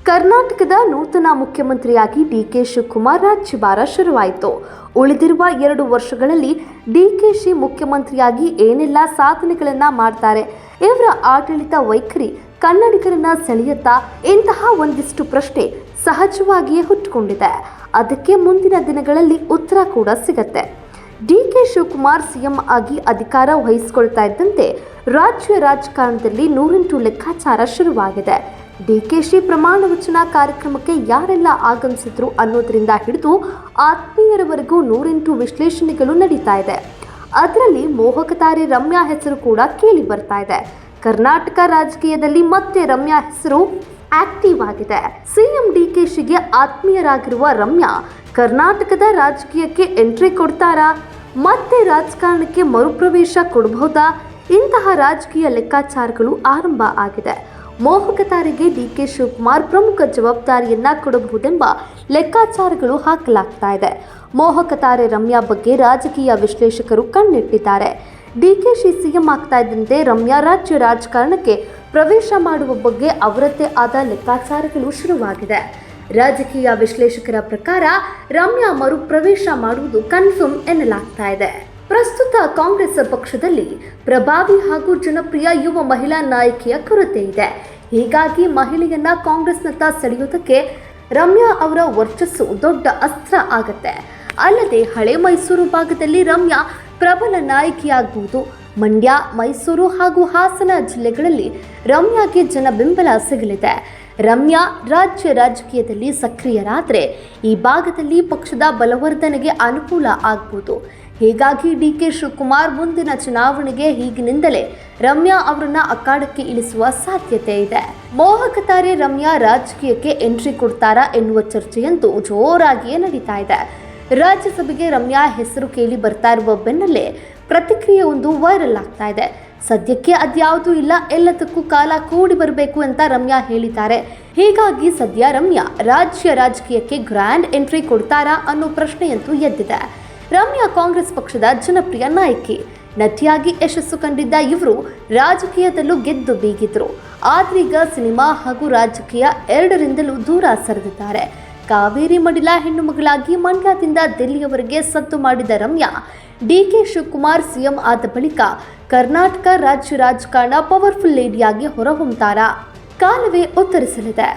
ಕರ್ನಾಟಕದ ನೂತನ ಮುಖ್ಯಮಂತ್ರಿಯಾಗಿ ಡಿಕೆ ಶಿವಕುಮಾರ್ ರಾಜ್ಯಭಾರ ಶುರುವಾಯಿತು. ಉಳಿದಿರುವ 2 ವರ್ಷಗಳಲ್ಲಿ ಡಿಕೆಶಿ ಮುಖ್ಯಮಂತ್ರಿಯಾಗಿ ಏನೆಲ್ಲ ಸಾಧನೆಗಳನ್ನು ಮಾಡ್ತಾರೆ, ಇವರ ಆಡಳಿತ ವೈಖರಿ ಕನ್ನಡಿಗರನ್ನ ಸೆಳೆಯುತ್ತಾ, ಇಂತಹ ಒಂದಿಷ್ಟು ಪ್ರಶ್ನೆ ಸಹಜವಾಗಿಯೇ ಹುಟ್ಟುಕೊಂಡಿದೆ. ಅದಕ್ಕೆ ಮುಂದಿನ ದಿನಗಳಲ್ಲಿ ಉತ್ತರ ಕೂಡ ಸಿಗತ್ತೆ. ಡಿಕೆ ಶಿವಕುಮಾರ್ ಸಿಎಂ ಆಗಿ ಅಧಿಕಾರ ವಹಿಸಿಕೊಳ್ತಾ ಇದ್ದಂತೆ ರಾಜ್ಯ ರಾಜಕಾರಣದಲ್ಲಿ 108 ಲೆಕ್ಕಾಚಾರ ಶುರುವಾಗಿದೆ. ಡಿಕೆಶಿ ಪ್ರಮಾಣ ವಚನ ಕಾರ್ಯಕ್ರಮಕ್ಕೆ ಯಾರೆಲ್ಲ ಆಗಮಿಸಿದ್ರು ಅನ್ನೋದರಿಂದ ಹಿಡಿದು ಆತ್ಮೀಯರವರೆಗೂ 108 ವಿಶ್ಲೇಷಣೆಗಳು ನಡೀತಾ ಇದೆ. ಅದರಲ್ಲಿ ಮೋಹಕ ತಾರೆ ರಮ್ಯಾ ಹೆಸರು ಕೂಡ ಕೇಳಿ ಬರ್ತಾ ಇದೆ. ಕರ್ನಾಟಕ ರಾಜಕೀಯದಲ್ಲಿ ಮತ್ತೆ ರಮ್ಯಾ ಹೆಸರು ಆಕ್ಟಿವ್ ಆಗಿದೆ. ಸಿಎಂ ಡಿಕೆಶಿಗೆ ಆತ್ಮೀಯರಾಗಿರುವ ರಮ್ಯಾ ಕರ್ನಾಟಕದ ರಾಜಕೀಯಕ್ಕೆ ಎಂಟ್ರಿ ಕೊಡ್ತಾರಾ? ಮತ್ತೆ ರಾಜಕಾರಣಕ್ಕೆ ಮರುಪ್ರವೇಶ ಕೊಡಬಹುದಾ? ಇಂತಹ ರಾಜಕೀಯ ಲೆಕ್ಕಾಚಾರಗಳು ಆರಂಭ ಆಗಿದೆ. ಮೋಹಕ ತಾರೆಗೆ ಡಿಕೆ ಶಿವಕುಮಾರ್ ಪ್ರಮುಖ ಜವಾಬ್ದಾರಿಯನ್ನ ಕೊಡಬಹುದೆಂಬ ಲೆಕ್ಕಾಚಾರಗಳು ಹಾಕಲಾಗ್ತಾ ಇದೆ. ಮೋಹಕ ತಾರೆ ರಮ್ಯಾ ಬಗ್ಗೆ ರಾಜಕೀಯ ವಿಶ್ಲೇಷಕರು ಕಣ್ಣಿಟ್ಟಿದ್ದಾರೆ. ಡಿಕೆಶಿ ಸಿಎಂ ಆಗ್ತಾ ಇದ್ದಂತೆ ರಮ್ಯಾ ರಾಜ್ಯ ರಾಜಕಾರಣಕ್ಕೆ ಪ್ರವೇಶ ಮಾಡುವ ಬಗ್ಗೆ ಅವರದ್ದೇ ಆದ ಲೆಕ್ಕಾಚಾರಗಳು ಶುರುವಾಗಿದೆ. ರಾಜಕೀಯ ವಿಶ್ಲೇಷಕರ ಪ್ರಕಾರ ರಮ್ಯಾ ಮರುಪ್ರವೇಶ ಮಾಡುವುದು ಕನ್ಫರ್ಮ್ ಎನ್ನಲಾಗ್ತಾ ಇದೆ. ಪ್ರಸ್ತುತ ಕಾಂಗ್ರೆಸ್ ಪಕ್ಷದಲ್ಲಿ ಪ್ರಭಾವಿ ಹಾಗೂ ಜನಪ್ರಿಯ ಯುವ ಮಹಿಳಾ ನಾಯಕಿಯ ಕೊರತೆ ಇದೆ. ಹೀಗಾಗಿ ಮಹಿಳೆಯನ್ನ ಕಾಂಗ್ರೆಸ್ನತ್ತ ಸೆಳೆಯೋದಕ್ಕೆ ರಮ್ಯಾ ಅವರ ವರ್ಚಸ್ಸು ದೊಡ್ಡ ಅಸ್ತ್ರ ಆಗತ್ತೆ. ಅಲ್ಲದೆ ಹಳೆ ಮೈಸೂರು ಭಾಗದಲ್ಲಿ ರಮ್ಯಾ ಪ್ರಬಲ ನಾಯಕಿಯಾಗಬಹುದು. ಮಂಡ್ಯ, ಮೈಸೂರು ಹಾಗೂ ಹಾಸನ ಜಿಲ್ಲೆಗಳಲ್ಲಿ ರಮ್ಯಾಗೆ ಜನ ಬೆಂಬಲ ಸಿಗಲಿದೆ. ರಮ್ಯಾ ರಾಜ್ಯ ರಾಜಕೀಯದಲ್ಲಿ ಸಕ್ರಿಯರಾದರೆ ಈ ಭಾಗದಲ್ಲಿ ಪಕ್ಷದ ಬಲವರ್ಧನೆಗೆ ಅನುಕೂಲ ಆಗಬಹುದು. ಹೀಗಾಗಿ ಡಿಕೆ ಶಿವಕುಮಾರ್ ಮುಂದಿನ ಚುನಾವಣೆಗೆ ಈಗಿನಿಂದಲೇ ರಮ್ಯಾ ಅವರನ್ನ ಅಖಾಡಕ್ಕೆ ಇಳಿಸುವ ಸಾಧ್ಯತೆ ಇದೆ. ಮೋಹಕ ತಾರೆ ರಮ್ಯಾ ರಾಜಕೀಯಕ್ಕೆ ಎಂಟ್ರಿ ಕೊಡ್ತಾರಾ ಎನ್ನುವ ಚರ್ಚೆಯಂತೂ ಜೋರಾಗಿಯೇ ನಡೀತಾ ಇದೆ. ರಾಜ್ಯಸಭೆಗೆ ರಮ್ಯಾ ಹೆಸರು ಕೇಳಿ ಬರ್ತಾ ಇರುವ ಬೆನ್ನಲ್ಲೇ ಪ್ರತಿಕ್ರಿಯೆ ಒಂದು ವೈರಲ್ ಆಗ್ತಾ ಇದೆ. ಸದ್ಯಕ್ಕೆ ಅದ್ಯಾವುದೂ ಇಲ್ಲ, ಎಲ್ಲದಕ್ಕೂ ಕಾಲ ಕೂಡಿ ಬರಬೇಕು ಅಂತ ರಮ್ಯಾ ಹೇಳಿದ್ದಾರೆ. ಹೀಗಾಗಿ ಸದ್ಯ ರಮ್ಯಾ ರಾಜ್ಯ ರಾಜಕೀಯಕ್ಕೆ ಗ್ರ್ಯಾಂಡ್ ಎಂಟ್ರಿ ಕೊಡ್ತಾರಾ ಅನ್ನೋ ಪ್ರಶ್ನೆಯಂತೂ ಎದ್ದಿದೆ. ರಮ್ಯಾ ಕಾಂಗ್ರೆಸ್ ಪಕ್ಷದ ಜನಪ್ರಿಯ ನಾಯಕಿ. ನಟಿಯಾಗಿ ಯಶಸ್ಸು ಕಂಡಿದ್ದ ಇವರು ರಾಜಕೀಯದಲ್ಲೂ ಗೆದ್ದು ಬೀಗಿದ್ರು. ಆದ್ರೀಗ ಸಿನಿಮಾ ಹಾಗೂ ರಾಜಕೀಯ ಎರಡರಿಂದಲೂ ದೂರ ಸರಿದಿದ್ದಾರೆ. ಕಾವೇರಿ ಮಡಿಲ ಹೆಣ್ಣು ಮಗಳಾಗಿ ಮಂಡ್ಯದಿಂದ ದಿಲ್ಲಿಯವರೆಗೆ ಸದ್ದು ಮಾಡಿದ ರಮ್ಯಾ ಡಿಕೆ ಶಿವಕುಮಾರ್ ಸಿಎಂ ಆದ ಬಳಿಕ ಕರ್ನಾಟಕ ರಾಜ್ಯ ರಾಜಕಾರಣ ಪವರ್ಫುಲ್ ಲೇಡಿಯಾಗಿ ಹೊರಹೊಮ್ಮುತ್ತಾರಾ? ಕಾಲವೇ ಉತ್ತರಿಸಲಿದೆ.